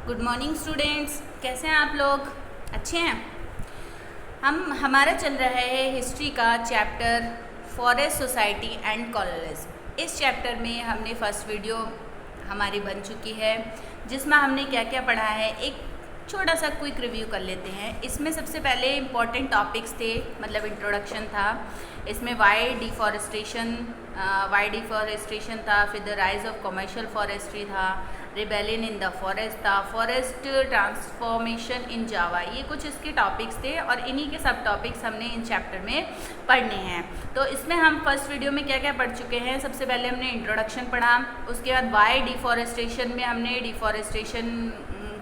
Good morning students, कैसे हैं आप लोग? अच्छे हैं। हमारा चल रहा है हिस्ट्री का chapter forest society and colonialism. इस चैप्टर में हमने फर्स्ट वीडियो हमारी बन चुकी है, जिसमें हमने क्या क्या पढ़ा है एक छोटा सा क्विक रिव्यू कर लेते हैं। इसमें सबसे पहले इम्पॉर्टेंट टॉपिक्स थे, मतलब इंट्रोडक्शन था। इसमें वाई डिफॉरेस्टेशन था, फिर the rise of commercial forestry था, रिबेलियन इन द फॉरेस्ट था, फॉरेस्ट ट्रांसफॉर्मेशन इन जावा। ये कुछ इसके टॉपिक्स थे और इन्हीं के सब टॉपिक्स हमने इन चैप्टर में पढ़ने हैं। तो इसमें हम फर्स्ट वीडियो में क्या क्या पढ़ चुके हैं। सबसे पहले हमने इंट्रोडक्शन पढ़ा, उसके बाद वाई डिफॉरेस्टेशन में हमने डिफॉरेस्टेशन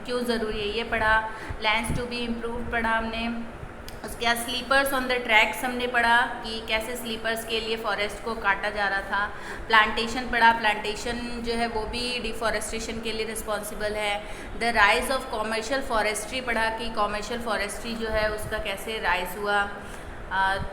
क्यों ज़रूरी है ये पढ़ा, लैंड्स टू बी इम्प्रूव पढ़ा हमने। उसके बाद स्लीपर्स ऑन द ट्रैक्स हमने पढ़ा कि कैसे स्लीपर्स के लिए फॉरेस्ट को काटा जा रहा था। प्लांटेशन पढ़ा, प्लांटेशन जो है वो भी डिफॉरेस्टेशन के लिए रिस्पॉन्सिबल है। The rise of commercial forestry पढ़ा कि कॉमर्शियल फॉरेस्ट्री जो है उसका कैसे राइज हुआ।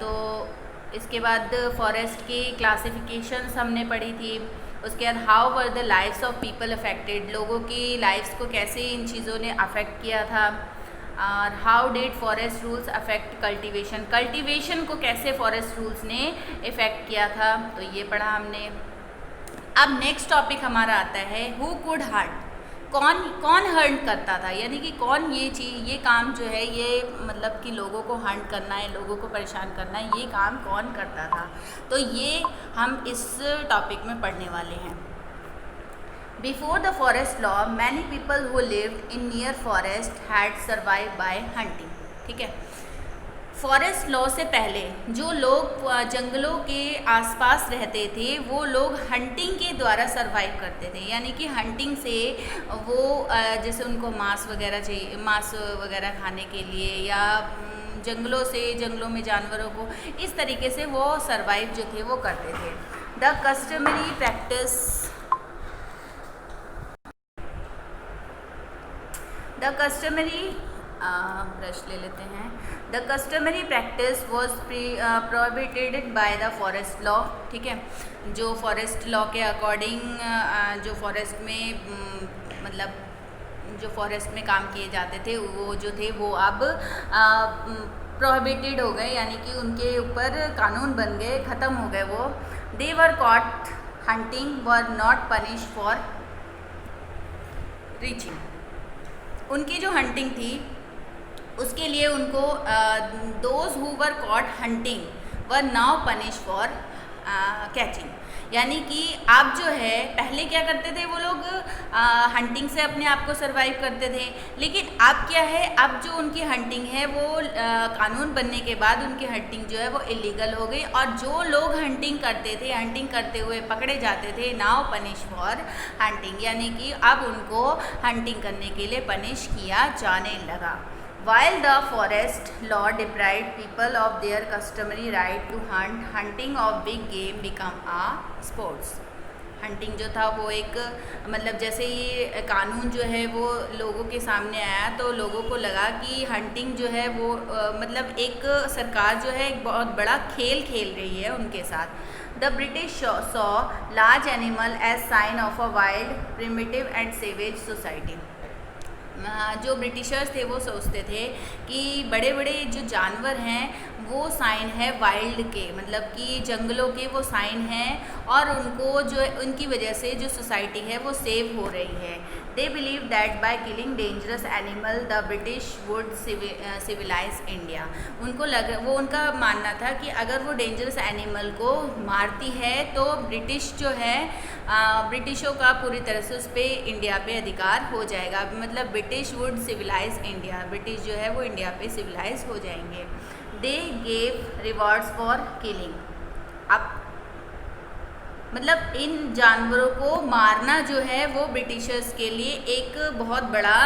तो इसके बाद फॉरेस्ट की क्लासिफिकेशंस हमने पढ़ी थी। उसके बाद how were the lives of people affected, लोगों की लाइफ्स को कैसे इन चीज़ों ने अफेक्ट किया था। और how did forest rules affect cultivation, cultivation को कैसे फॉरेस्ट रूल्स ने इफ़ेक्ट किया था, तो ये पढ़ा हमने। अब नेक्स्ट टॉपिक हमारा आता है हु कुड हंट, कौन हंट करता था, यानी कि कौन ये काम जो है ये मतलब कि लोगों को हंट करना है, लोगों को परेशान करना है, ये काम कौन करता था, तो ये हम इस टॉपिक में पढ़ने वाले हैं। Before the forest law, many people who lived in near forest had survived by hunting। ठीक है, फॉरेस्ट लॉ से पहले जो लोग जंगलों के आसपास रहते थे वो लोग हंटिंग के द्वारा सरवाइव करते थे, यानी कि हंटिंग से वो जैसे उनको मांस वगैरह चाहिए, मांस वगैरह खाने के लिए, या जंगलों में जानवरों को इस तरीके से वो सरवाइव जो थे वो करते थे। द कस्टमरी प्रैक्टिस ब्रश ले लेते हैं। The customary practice was prohibited by the forest law. ठीक है, जो फॉरेस्ट लॉ के अकॉर्डिंग जो फॉरेस्ट में मतलब जो फॉरेस्ट में काम किए जाते थे वो जो थे वो अब प्रोहिबिटेड हो गए, यानी कि उनके ऊपर कानून बन गए, ख़त्म हो गए वो। They were caught hunting were not punish for reaching, उनकी जो हंटिंग थी उसके लिए उनको those who were caught hunting were now punish for catching, यानी कि अब जो है पहले क्या करते थे वो लोग हंटिंग से अपने आप को सरवाइव करते थे, लेकिन अब क्या है, अब जो उनकी हंटिंग है वो कानून बनने के बाद उनकी हंटिंग जो है वो इलीगल हो गई, और जो लोग हंटिंग करते थे, हंटिंग करते हुए पकड़े जाते थे, नाउ पनिश फॉर हंटिंग, यानी कि अब उनको हंटिंग करने के लिए पनिश किया जाने लगा। While the forest law deprived people of their customary right to hunt, hunting of big game become a sports। Hunting जो था वो एक मतलब जैसे ये कानून जो है वो लोगों के सामने आया तो लोगों को लगा कि हंटिंग जो है वो मतलब एक सरकार जो है एक बहुत बड़ा खेल खेल रही है उनके साथ। The British saw large animal as sign of a wild primitive and savage society. जो ब्रिटिशर्स थे वो सोचते थे कि बड़े बड़े जो जानवर हैं वो साइन है वाइल्ड के, मतलब कि जंगलों के वो साइन हैं, और उनको जो उनकी वजह से जो सोसाइटी है वो सेव हो रही है। They believe that by killing dangerous animal the British would civilise India. वो उनका मानना था कि अगर वो डेंजरस एनिमल को मारती है तो ब्रिटिश जो है ब्रिटिशों का पूरी तरह से उस पर इंडिया पे अधिकार हो जाएगा, मतलब British would civilise India, British जो है वो इंडिया पे सिविलाइज हो जाएंगे। They gave rewards for killing, अब मतलब इन जानवरों को मारना जो है वो ब्रिटिशर्स के लिए एक बहुत बड़ा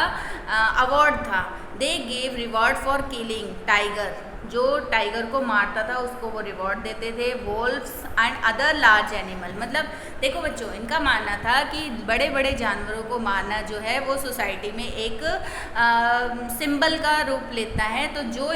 अवार्ड था। They gave reward for killing tiger, जो टाइगर को मारता था उसको वो रिवॉर्ड देते थे। Wolves and other large animal, मतलब देखो बच्चों, इनका मानना था कि बड़े बड़े जानवरों को मारना जो है वो सोसाइटी में एक सिंबल का रूप लेता है। तो जो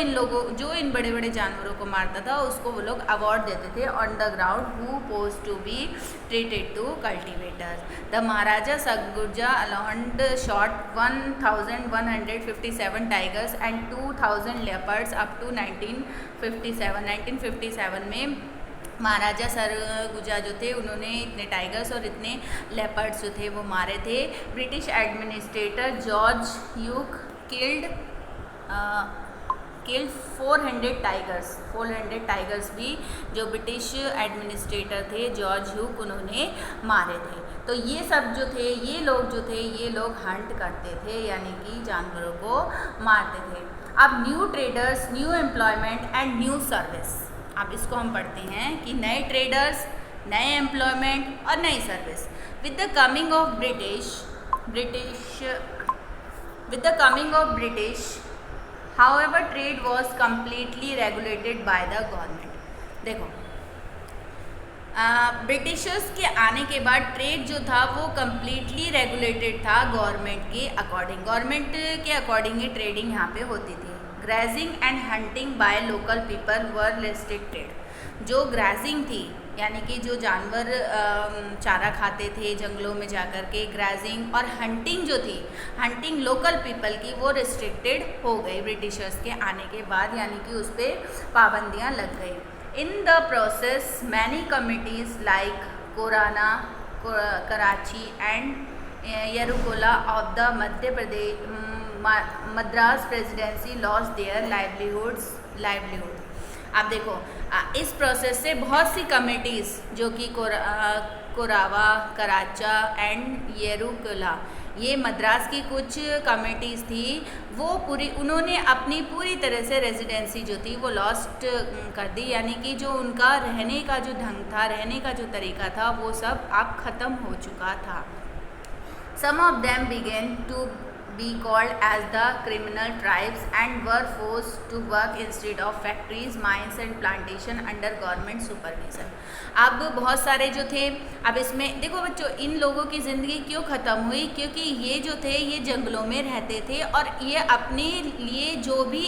इन बड़े बड़े जानवरों को मारता था उसको वो लोग अवार्ड देते थे on the ground who pose to be treated to cultivators. The maharaja Surguja alone shot 1157 tigers and 2000 leopards up to 1957 में महाराजा सरगुजा जो थे उन्होंने इतने टाइगर्स और इतने लेपर्ड्स जो थे वो मारे थे। British administrator George hook killed 400 tigers भी जो ब्रिटिश एडमिनिस्ट्रेटर थे जॉर्ज ह्यूक उन्होंने मारे थे। तो ये सब जो थे ये लोग हंट करते थे, यानी कि जानवरों को मारते थे। अब new traders, new employment and new service. अब इसको हम पढ़ते हैं कि नए ट्रेडर्स, नए एम्प्लॉयमेंट और नई service. With the coming of British however trade was completely regulated by the government। देखो, ब्रिटिशर्स के आने के बाद ट्रेड जो था वो कम्प्लीटली रेगुलेटेड था गवर्नमेंट के अकॉर्डिंग ही ट्रेडिंग यहाँ पे होती थी। Grazing and hunting by local people were restricted. जो ग्रेजिंग थी यानी कि जो जानवर चारा खाते थे जंगलों में जाकर के, ग्रेजिंग और हंटिंग जो थी, हंटिंग लोकल पीपल की, वो रिस्ट्रिक्टेड हो गई ब्रिटिशर्स के आने के बाद, यानी कि उस पर पाबंदियाँ लग गई। In the process many communities like Korava, Karacha and Yerukula of the Madras presidency lost their livelihood. आप देखो, इस प्रोसेस से बहुत सी कमिटीज़ जो कि कोरावा, कराचा एंड येरुकोला, ये मद्रास की कुछ कमिटीज़ थी, वो उन्होंने अपनी पूरी तरह से रेजिडेंसी जो थी वो लॉस्ट कर दी, यानी कि जो उनका रहने का जो ढंग था, रहने का जो तरीका था, वो सब अब ख़त्म हो चुका था। Some of them began to be called as the criminal tribes and were forced to work instead of factories, mines and plantation under government supervision। अब बहुत सारे जो थे, अब इसमें देखो बच्चों, इन लोगों की ज़िंदगी क्यों ख़त्म हुई? क्योंकि ये जो थे ये जंगलों में रहते थे और ये अपने लिए जो भी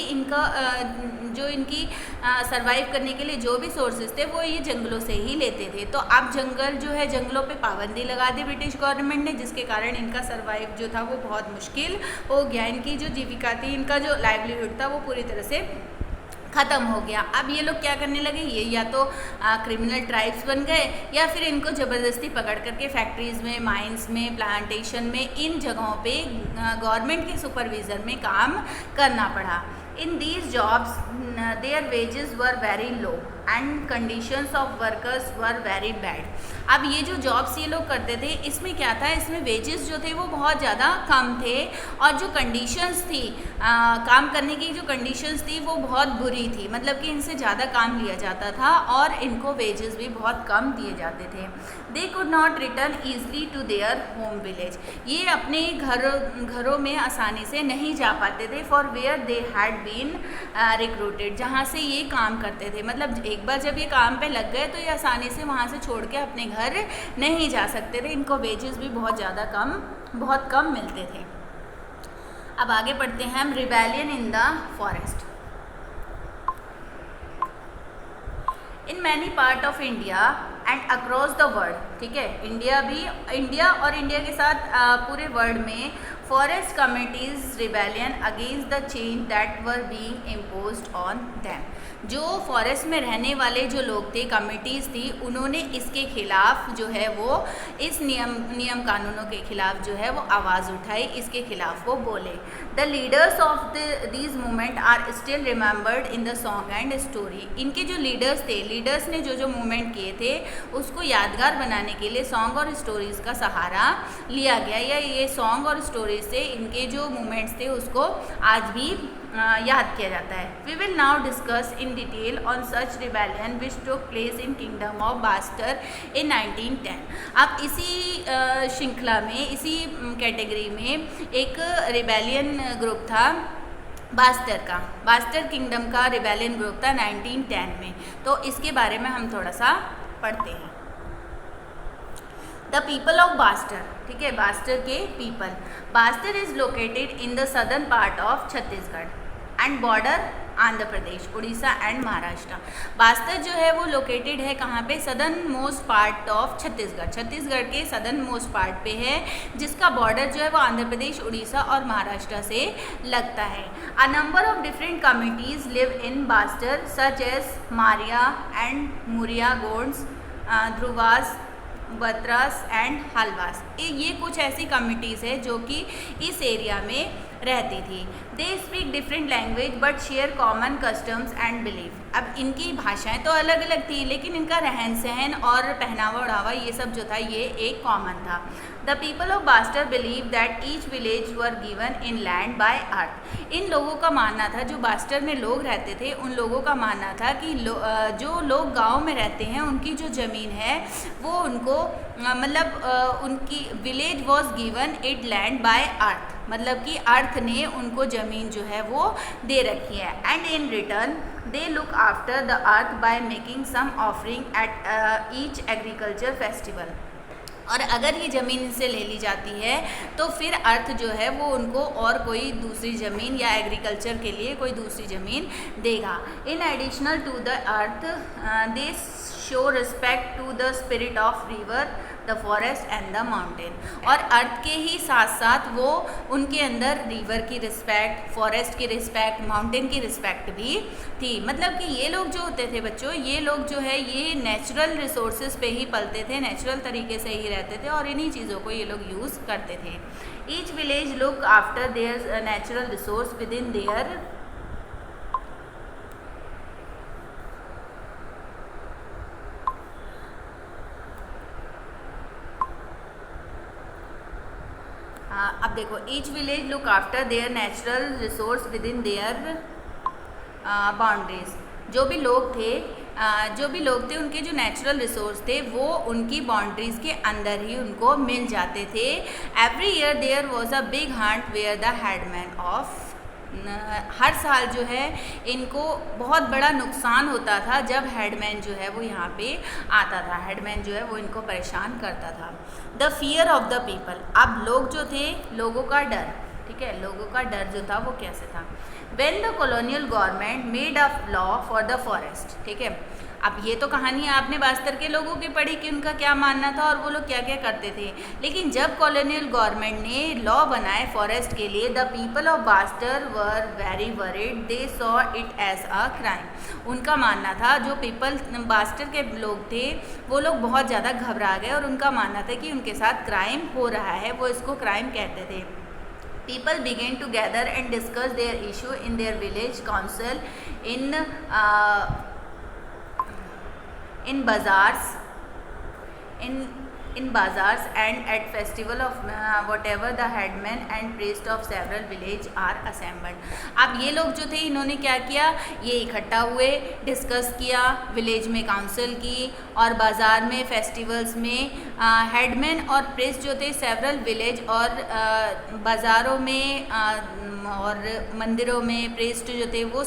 इनकी सरवाइव करने के लिए जो भी सोर्सेज थे वो ये जंगलों से ही लेते थे। तो अब जंगलों पे पाबंदी लगा दी ब्रिटिश गवर्नमेंट ने, जिसके कारण इनका सरवाइव जो था वो बहुत मुश्किल हो गया। इनकी जो जीविका थी, इनका जो लाइवलीहुड था वो पूरी तरह से ख़त्म हो गया। अब ये लोग क्या करने लगे, ये या तो क्रिमिनल ट्राइब्स बन गए या फिर इनको ज़बरदस्ती पकड़ करके फैक्ट्रीज़ में, माइंस में, प्लांटेशन में, इन जगहों पे गवर्नमेंट के सुपरविज़न में काम करना पड़ा। In these jobs their wages were very low and conditions of workers were very bad. अब ये जो जॉब्स ये लोग करते थे इसमें क्या था, इसमें वेजेस जो थे वो बहुत ज़्यादा कम थे और जो कंडीशंस थी, काम करने की जो कंडीशंस थी वो बहुत बुरी थी, मतलब कि इनसे ज़्यादा काम लिया जाता था और इनको वेजेस भी बहुत कम दिए जाते थे। They could not return easily to their home village. ये अपने घरों में आसानी से नहीं जा पाते थे, for where they had been recruited, जहाँ से ये काम करते थे। मतलब एक बार जब ये काम पे लग गए तो ये आसानी से वहाँ से छोड़ के अपने घर नहीं जा सकते थे। इनको वेजेस भी बहुत कम मिलते थे। अब आगे पढ़ते हैं हम, rebellion in the forest. In many part of India and across the world, ठीक है, इंडिया और इंडिया के साथ पूरे वर्ल्ड में forest committees rebellion against the change that were being imposed on them. जो फॉरेस्ट में रहने वाले जो लोग थे, कमिटीज़ थी, उन्होंने इसके खिलाफ जो है वो इस नियम कानूनों के खिलाफ जो है वो आवाज़ उठाई, इसके खिलाफ वो बोले। The leaders of these movement are still remembered in the song and story. इनके जो लीडर्स थे, लीडर्स ने जो मूवमेंट किए थे उसको यादगार बनाने के लिए सॉन्ग और स्टोरीज़ का सहारा लिया गया, या ये सॉन्ग और स्टोरीज से इनके जो मूवमेंट्स थे उसको आज भी याद किया जाता है। We will now discuss in detail on such rebellion which took place in kingdom of Bastar in 1910। अब इसी श्रृंखला में, इसी कैटेगरी में एक रिबेलियन ग्रुप था बास्टर किंगडम का रिबेलियन ग्रुप था 1910 में। तो इसके बारे में हम थोड़ा सा पढ़ते हैं। द पीपल ऑफ बास्टर, ठीक है, बास्टर के people. Bastar is located in the southern part of Chhattisgarh and border Andhra Pradesh, Orissa and Maharashtra. Bastar जो है वो लोकेटेड है कहाँ पे? Southern most part of Chhattisgarh, Chhattisgarh के सदर्न मोस्ट पार्ट पे है, जिसका बॉर्डर जो है वो आंध्र प्रदेश, उड़ीसा और महाराष्ट्र से लगता है। A number of different communities live in Bastar such as Maria and Muria Gonds, Dhurwas, Bhatras and Halbas. ये कुछ ऐसी कम्युनिटीज़ है जो कि इस एरिया में रहती थी। They speak different language but share common customs and belief. अब इनकी भाषाएं तो अलग अलग थी, लेकिन इनका रहन सहन और पहनावा ओढ़ावा ये सब जो था ये एक कॉमन था। The people of Bastar believe that each village were given in land by earth. इन लोगों का मानना था, जो बास्टर में लोग रहते थे उन लोगों का मानना था कि जो लोग गांव में रहते हैं उनकी जो ज़मीन है वो उनको उनकी village was given it land by earth, मतलब कि अर्थ ने उनको ज़मीन जो है वो दे रखी है। And in return they look after the earth by making some offering at each agriculture festival. और अगर ये ज़मीन इनसे ले ली जाती है तो फिर अर्थ जो है वो उनको और कोई दूसरी ज़मीन या एग्रीकल्चर के लिए कोई दूसरी ज़मीन देगा। In additional to the earth they show respect to the spirit of river, the forest and the mountain. और अर्थ के ही साथ साथ वो उनके अंदर रिवर की रिस्पेक्ट, फॉरेस्ट की रिस्पेक्ट, माउंटेन की रिस्पेक्ट भी थी। मतलब कि ये लोग जो होते थे बच्चों, ये लोग जो है ये नेचुरल रिसोर्सेज पे ही पलते थे, नेचुरल तरीके से ही रहते थे और इन्हीं चीज़ों को ये लोग यूज़ करते थे। Each village look after their natural resource with in their अब देखो, each village look after their natural resource with in their boundaries. जो भी लोग थे उनके जो नेचुरल रिसोर्स थे वो उनकी बाउंड्रीज के अंदर ही उनको मिल जाते थे। Every year there was a big hunt where the headman of, हर साल जो है इनको बहुत बड़ा नुकसान होता था जब हेडमैन जो है वो यहाँ पे आता था, हेडमैन जो है वो इनको परेशान करता था। The fear of the people, अब लोग जो थे, लोगों का डर, ठीक है, लोगों का डर जो था वो कैसे था? When the colonial government made a law for the forest, ठीक है। अब ये तो कहानी आपने बास्तर के लोगों की पढ़ी कि उनका क्या मानना था और वो लोग क्या क्या करते थे। लेकिन जब कॉलोनियल गवर्नमेंट ने लॉ बनाए फॉरेस्ट के लिए, the people of Bastar were very worried, they saw it as a crime. उनका मानना था, जो पीपल बास्टर के लोग थे वो लोग बहुत ज़्यादा घबरा गए और उनका मानना था कि उनके साथ क्राइम हो रहा है, वो इसको क्राइम कहते थे। People began to gather and discuss their issue in their village council, in bazaars and at festival of whatever the headmen and priest of several village are assembled। अब ये लोग जो थे इन्होंने क्या किया, ये इकट्ठा हुए, डिस्कस किया, विलेज में काउंसिल की और बाज़ार में, फेस्टिवल्स में हेडमैन और प्रिस्ट जो थे सेवरल विलेज और बाज़ारों में और मंदिरों में प्रिस्ट जो थे वो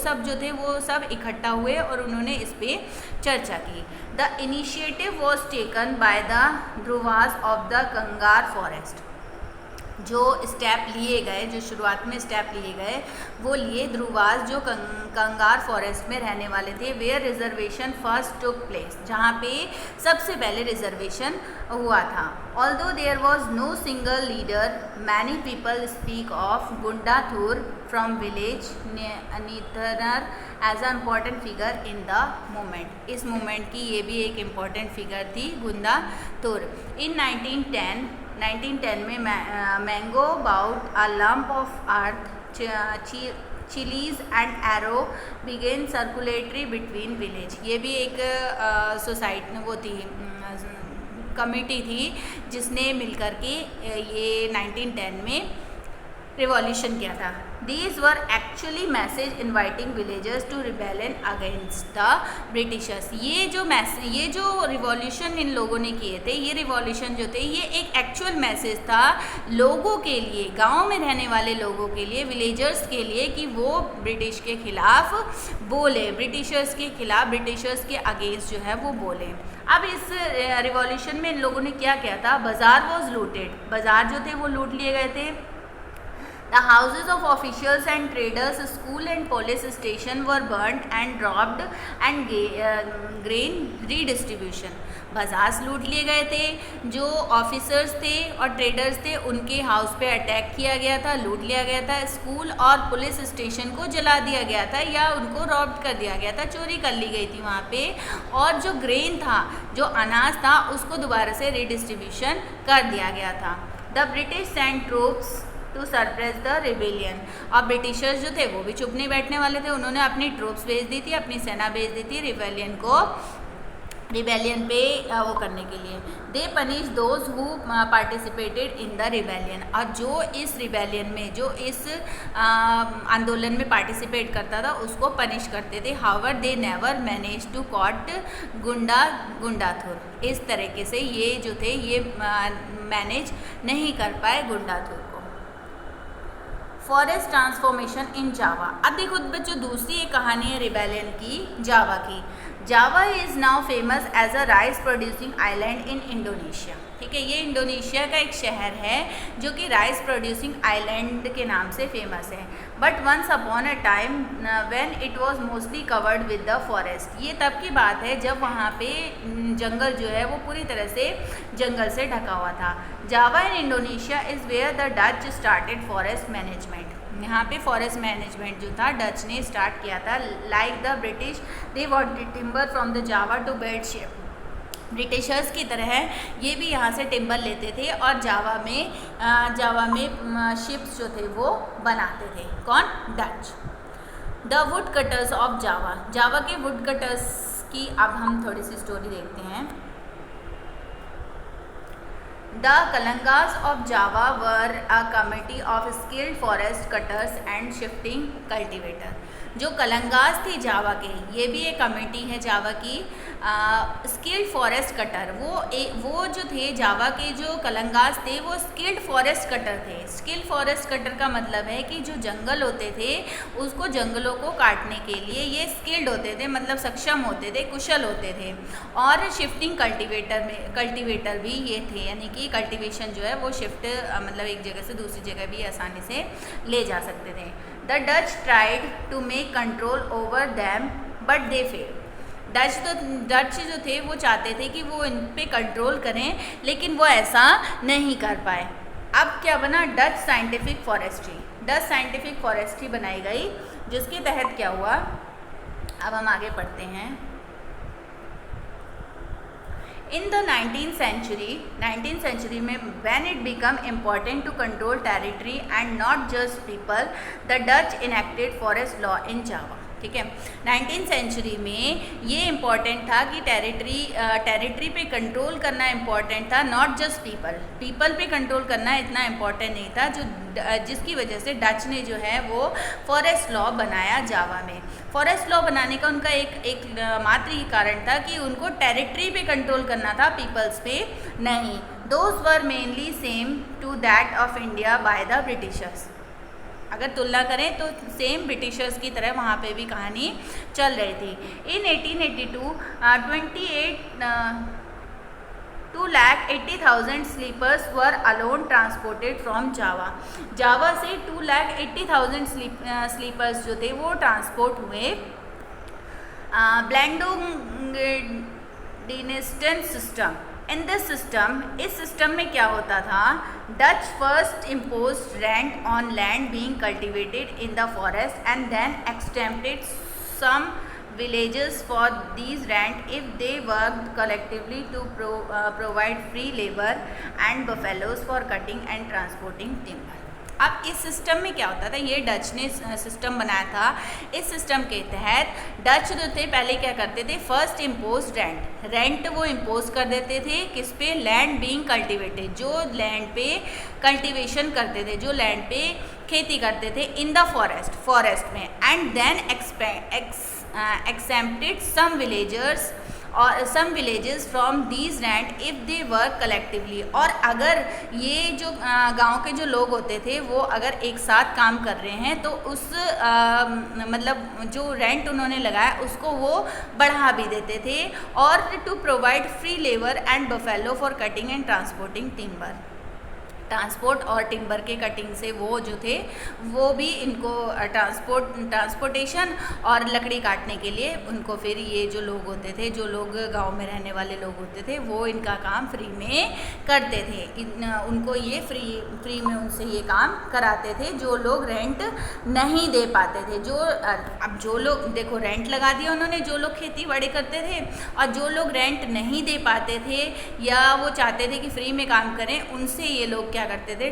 सब इकट्ठा हुए और उन्होंने इस पर चर्चा की। The initiative was taken by the Dhurwas of the Kanger forest. जो स्टेप लिए गए, जो शुरुआत में स्टेप लिए गए वो लिए ध्रुवास जो कंगार फॉरेस्ट में रहने वाले थे। Where reservation first took place, जहाँ पे सबसे पहले रिजर्वेशन हुआ था। Although there was no single leader, many people speak of Gundadhur from village Nethanar as a important figure in the movement. इस मूवमेंट की ये भी एक इम्पॉर्टेंट फिगर थी गुंडाथुर। इन 1910 में mango boughs a lump of earth, chillies and arrow began circulatory between village. ये भी एक सोसाइटी वो थी, कमिटी थी जिसने मिलकर के ये 1910 में रिवॉल्यूशन किया था। These were actually message inviting villagers to rebellion against the Britishers. ये जो रिवॉल्यूशन इन लोगों ने किए थे, ये रिवॉल्यूशन जो थे ये एक एक्चुअल मैसेज था लोगों के लिए, गांव में रहने वाले लोगों के लिए, विलेजर्स के लिए, कि वो ब्रिटिश के खिलाफ बोले, ब्रिटिशर्स के खिलाफ, ब्रिटिशर्स के अगेंस्ट जो है वो बोले। अब इस रिवॉल्यूशन में इन लोगों ने क्या किया था? बाजार वॉज लूटेड, बाजार जो थे वो लूट लिए गए थे। The houses of officials and traders, school and police station were burnt and robbed and grain redistribution. बाजार लूट लिए गए थे, जो ऑफिसर्स थे और ट्रेडर्स थे उनके हाउस पे अटैक किया गया था, लूट लिया गया था। स्कूल और पुलिस स्टेशन को जला दिया गया था या उनको रॉब्ड कर दिया गया था, चोरी कर ली गई थी वहाँ पे। और जो ग्रेन था, जो अनाज था, उसको दोबारा से रिडिस्ट्रीब्यूशन कर दिया गया था। The British send troops to suppress the rebellion. और ब्रिटिशर्स जो थे वो भी चुप नहीं बैठने वाले थे, उन्होंने अपनी ट्रूप्स भेज दी थी, अपनी सेना भेज दी थी रिबेलियन पे वो करने के लिए। They punish those who participated in the rebellion. और जो इस रिबेलियन में, जो इस आंदोलन में पार्टिसिपेट करता था उसको पनिश करते थे। However they never manage to caught Gundadhur. इस तरीके से ये जो थे ये मैनेज नहीं कर पाए गुंडाथुर को। फॉरेस्ट ट्रांसफॉर्मेशन इन जावा। अब देखो बच्चों, दूसरी एक कहानी है रिबेलियन की, जावा की। Java is now famous as a rice producing island in Indonesia. ठीक है, ये इंडोनेशिया का एक शहर है जो कि राइस प्रोड्यूसिंग आइलैंड के नाम से फेमस है। But once upon a time when it was mostly covered with the forest. ये तब की बात है जब वहाँ पे जंगल जो है वो पूरी तरह से जंगल से ढका हुआ था। Java in Indonesia is where the Dutch started forest management. यहाँ पे फॉरेस्ट मैनेजमेंट जो था डच ने स्टार्ट किया था। Like the British they wanted timber from the Java to build ship. Britishers की तरह ये भी यहाँ से टिम्बर लेते थे और जावा में शिप्स जो थे वो बनाते थे। कौन? Dutch. The woodcutters of Java. Java के वुड कटर्स की अब हम थोड़ी सी स्टोरी देखते हैं। The Kalangas of Java were a committee of skilled forest cutters and shifting cultivator. जो कलंगास थे जावा के, ये भी एक कमेटी है जावा की। स्किल्ड फॉरेस्ट कटर, वो जो थे जावा के जो कलंगास थे वो स्किल्ड फॉरेस्ट कटर थे। स्किल्ड फॉरेस्ट कटर का मतलब है कि जो जंगल होते थे उसको, जंगलों को काटने के लिए ये स्किल्ड होते थे, मतलब सक्षम होते थे, कुशल होते थे। और शिफ्टिंग कल्टीवेटर भी ये थे, यानी कि कल्टीवेशन जो है वो शिफ्ट मतलब एक जगह से दूसरी जगह भी आसानी से ले जा सकते थे। The Dutch tried to make control over them but they fail. Dutch जो थे वो चाहते थे कि वो इन पे कंट्रोल करें, लेकिन वो ऐसा नहीं कर पाए। अब क्या बना? Dutch scientific forestry. Dutch scientific forestry बनाई गई, जिसके तहत क्या हुआ, अब हम आगे पढ़ते हैं। इन द 19th century में when it became important to control territory and not just people, the Dutch enacted forest law in Java. ठीक है, 19th सेंचुरी में ये इम्पॉर्टेंट था कि टेरिटरी पे कंट्रोल करना इम्पॉर्टेंट था, नॉट जस्ट पीपल पे कंट्रोल करना इतना इम्पॉर्टेंट नहीं था, जिसकी वजह से डच ने जो है वो फॉरेस्ट लॉ बनाया जावा में। फॉरेस्ट लॉ बनाने का उनका एक मात्र ही कारण था कि उनको टेरिटरी पे कंट्रोल करना था, पीपल्स पे नहीं। Those were mainly same to that of India by the britishers. अगर तुलना करें तो सेम ब्रिटिशर्स की तरह वहाँ पे भी कहानी चल रही थी। In 1882 2,80,000 sleepers were alone transported from Java. Java से 2,80,000 स्लीपर्स जो थे वो ट्रांसपोर्ट हुए। Blandongdiensten system. In this system, इस सिस्टम में क्या होता था, Dutch first imposed rent on land being cultivated in the forest and then exempted some villages for these rent if they worked collectively to provide free labor and buffaloes for cutting and transporting timber. अब इस system में क्या होता था, ये Dutch ने system बनाया था। इस सिस्टम के तहत डच जो थे पहले क्या करते थे, फर्स्ट इम्पोज रेंट वो इम्पोज कर देते थे किस पे, लैंड बीइंग कल्टिवेटेड, जो लैंड पे कल्टीवेशन करते थे, जो लैंड पे खेती करते थे इन द फॉरेस्ट में, and then exempted some villages from these land if they work collectively। और अगर ये जो गांव के जो लोग होते थे वो अगर एक साथ काम कर रहे हैं तो उस मतलब जो रेंट उन्होंने लगाया उसको वो बढ़ा भी देते थे। और to provide free labour and buffalo for cutting and transporting timber, transport और टिम्बर के कटिंग से वो जो थे वो भी इनको ट्रांसपोर्टेशन और लकड़ी काटने के लिए उनको फिर ये जो लोग होते थे, जो लोग गांव में रहने वाले लोग होते थे, वो इनका काम फ्री में करते थे। उनको ये फ्री में उनसे ये काम कराते थे जो लोग रेंट नहीं दे पाते थे। अब जो लोग देखो रेंट लगा दिया उन्होंने, जो लोग खेती बाड़ी करते थे, और जो लोग रेंट नहीं दे पाते थे या वो चाहते थे कि फ्री में काम करें, उनसे ये लोग क्या करते थे,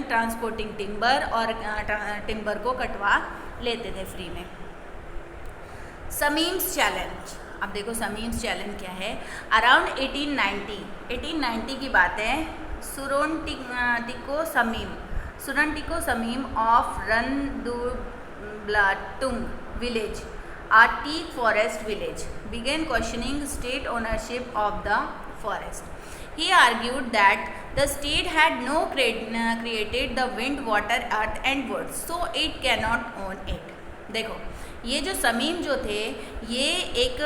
ट्रांसपोर्टिंग टिम्बर और टिम्बर को कटवा लेते थे फ्री में। समीम्स चैलेंज, अब देखो समीम्स चैलेंज क्या है। अराउंड 1890 की बात है। Surontiko Samin of Randublatung village, a teak forest village, began questioning state ownership of the forest. He argued that the state had no created the wind, water, earth and wood, so it cannot own it। देखो ये जो समीम जो थे ये एक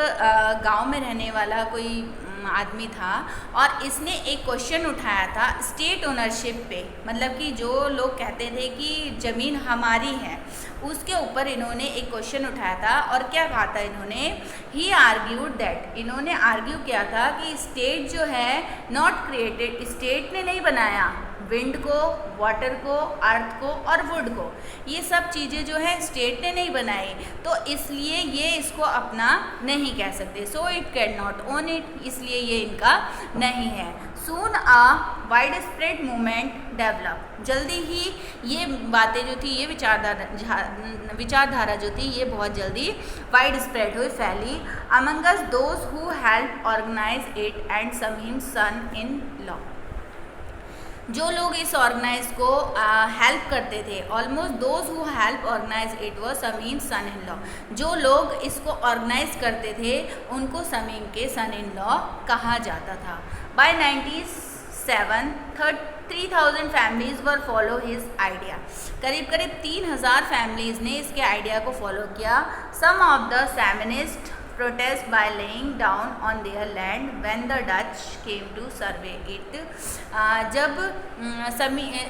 गांव में रहने वाला कोई आदमी था और इसने एक क्वेश्चन उठाया था स्टेट ओनरशिप पे, मतलब कि जो लोग कहते थे कि ज़मीन हमारी है उसके ऊपर इन्होंने एक क्वेश्चन उठाया था। और क्या कहा था इन्होंने, ही आर्ग्यूड दैट, इन्होंने आर्ग्यू किया था कि स्टेट जो है नॉट क्रिएटेड, स्टेट ने नहीं बनाया विंड को, वाटर को, अर्थ को और वुड को, ये सब चीज़ें जो है स्टेट ने नहीं बनाई, तो इसलिए ये इसको अपना नहीं कह सकते। So it can not own it, इसलिए ये इनका नहीं है। सून आ वाइड स्प्रेड मूवमेंट डेवलप, जल्दी ही ये बातें जो थी, ये विचारधारा जो थी ये बहुत जल्दी वाइड स्प्रेड हुई, फैली। Amongst those who help organise it and Samin son in law, जो लोग इस ऑर्गेनाइज को हेल्प करते थे, almost those who help organise it वो समीम सन इन लॉ, जो लोग इसको ऑर्गेनाइज करते थे उनको समीम के सन इन लॉ कहा जाता था। By 97 3000 families were follow his idea, करीब 3000 फैमिलीज ने इसके आइडिया को फॉलो किया। Some of the Saminist protest by laying down on their land when the Dutch came to survey it। जब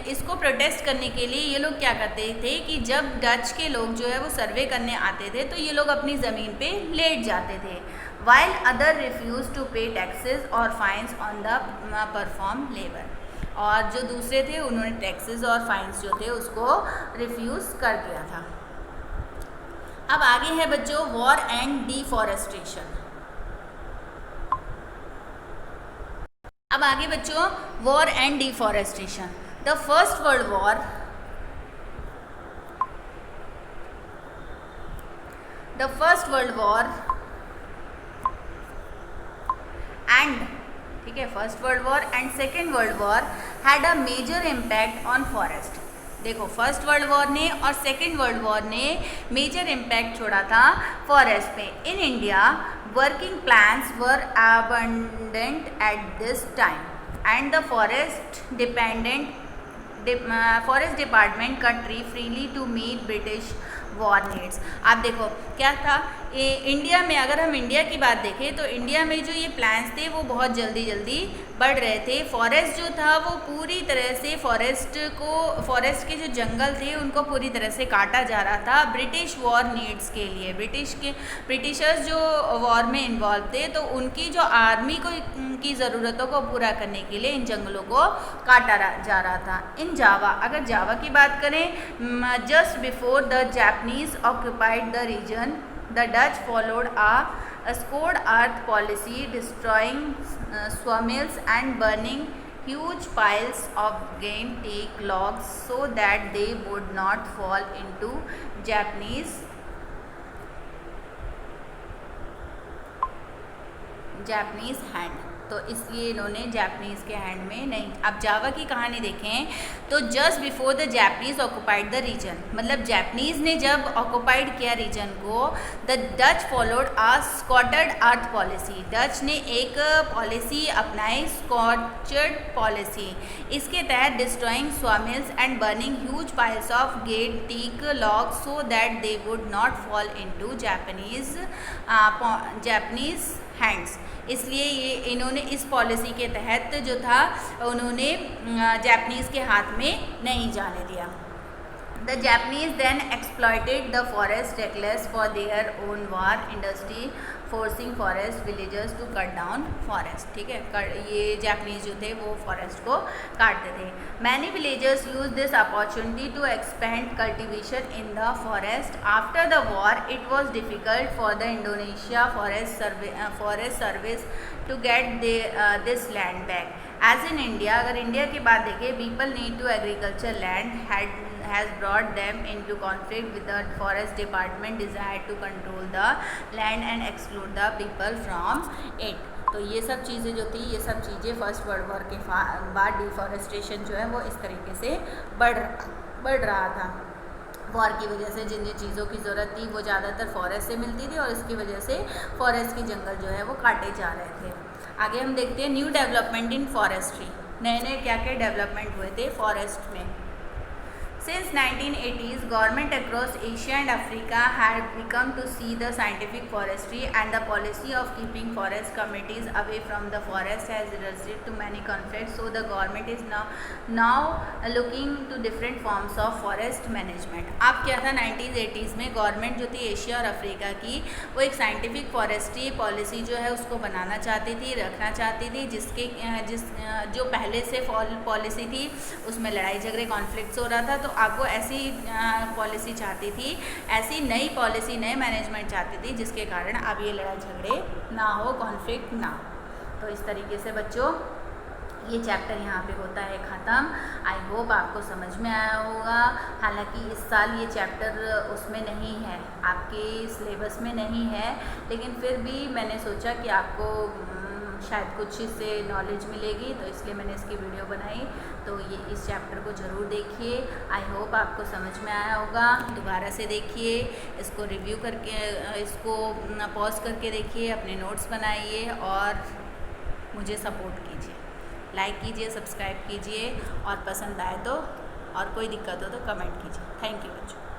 इसको प्रोटेस्ट करने के लिए ये लोग क्या करते थे कि जब डच के लोग जो है वो सर्वे करने आते थे तो ये लोग अपनी ज़मीन पे लेट जाते थे। while other refused to pay taxes or fines on the performed labor, और जो दूसरे थे उन्होंने टैक्सेस और फाइन्स जो थे उसको रिफ्यूज़ कर दिया था। अब आगे है बच्चों वॉर एंड डिफॉरेस्टेशन। अब आगे बच्चों war and deforestation. The first world war and, ठीक है, first world war and second world war had a major impact on forest. देखो फर्स्ट वर्ल्ड वॉर ने और सेकेंड वर्ल्ड वॉर ने मेजर इम्पैक्ट छोड़ा था फॉरेस्ट पे। In India working plans were abundant at this time and the forest department cut tree freely to meet British war needs. आप देखो क्या था इंडिया में, अगर हम इंडिया की बात देखें तो इंडिया में जो ये प्लान्स थे वो बहुत जल्दी बढ़ रहे थे। फॉरेस्ट जो था वो पूरी तरह से फॉरेस्ट के जो जंगल थे उनको पूरी तरह से काटा जा रहा था ब्रिटिश वॉर नीड्स के लिए। ब्रिटिशर्स जो वॉर में इन्वॉल्व थे तो उनकी जो आर्मी को की ज़रूरतों को पूरा करने के लिए इन जंगलों को काटा जा रहा था। इन जावा, अगर जावा की बात करें, just before the Japanese occupied the region, the Dutch followed a scorched earth policy, destroying sawmills and burning huge piles of green teak logs so that they would not fall into Japanese hand। तो इसलिए इन्होंने Japanese के hand में नहीं। अब जावा की कहानी देखें तो just before the Japanese occupied the region, मतलब जापानीज़ ने जब ऑक्यूपाइड किया रीजन को, the Dutch followed a scorched earth policy, Dutch ने एक पॉलिसी अपनाई, स्कॉटर्ड पॉलिसी। इसके तहत destroying sawmills and burning huge piles of गेट teak log so that they would not fall into Japanese hands. इसलिए ये इन्होंने इस पॉलिसी के तहत जो था उन्होंने जापानीज़ के हाथ में नहीं जाने दिया। The Japanese then exploited the forest reckless for their own war industry, forcing forest villagers to cut down forest। ठीक है, ये जापानीज जो थे वो फॉरेस्ट को काटते थे। Many villagers used this opportunity to expand cultivation in the forest. After the war, it was difficult for the Indonesia Forest Service to get this land back. As in India, अगर India की बात देखें, people need to agriculture land has brought them into conflict with the forest department desire to control the land and exclude the people from it। तो ये सब चीज़ें जो थी, ये सब चीज़ें फर्स्ट वर्ल्ड वॉर के बाद डिफॉरेस्टेशन जो है वो इस तरीके से बढ़ रहा था। वॉर की वजह से जिन जिन चीज़ों की ज़रूरत थी वो ज़्यादातर फॉरेस्ट से मिलती थी और इसकी वजह से फॉरेस्ट के जंगल जो है वो काटे जा रहे थे। आगे हम देखते हैं न्यू डेवलपमेंट इन फॉरेस्ट्री, नए नए क्या क्या डेवलपमेंट हुए थे फॉरेस्ट में। Since 1980s, government across Asia and Africa had become to see the scientific forestry and the policy of keeping forest communities away from the forest has resulted to many conflicts. So the government is now looking to different forms of forest management। अब क्या था 1980s में government जो थी Asia और Africa की, वो एक साइंटिफिक फॉरेस्ट्री पॉलिसी जो है उसको बनाना चाहती थी, रखना चाहती थी, जो पहले से पॉलिसी थी उसमें लड़ाई झगड़े कॉन्फ्लिक्ट्स हो रहा था। तो आपको ऐसी पॉलिसी चाहती थी, ऐसी नई पॉलिसी, नए मैनेजमेंट चाहती थी जिसके कारण अब ये लड़ाई झगड़े ना हो, कॉन्फ्लिक्ट ना हो। तो इस तरीके से बच्चों ये चैप्टर यहाँ पे होता है ख़त्म। आई होप आपको समझ में आया होगा। हालांकि इस साल ये चैप्टर उसमें नहीं है, आपके सिलेबस में नहीं है, लेकिन फिर भी मैंने सोचा कि आपको शायद कुछ इससे नॉलेज मिलेगी, तो इसलिए मैंने इसकी वीडियो बनाई। तो ये इस चैप्टर को ज़रूर देखिए। आई होप आपको समझ में आया होगा। दोबारा से देखिए, इसको रिव्यू करके, इसको पॉज करके देखिए, अपने नोट्स बनाइए और मुझे सपोर्ट कीजिए, लाइक कीजिए, सब्सक्राइब कीजिए और पसंद आए तो और कोई दिक्कत हो तो कमेंट कीजिए। थैंक यू बच्चों।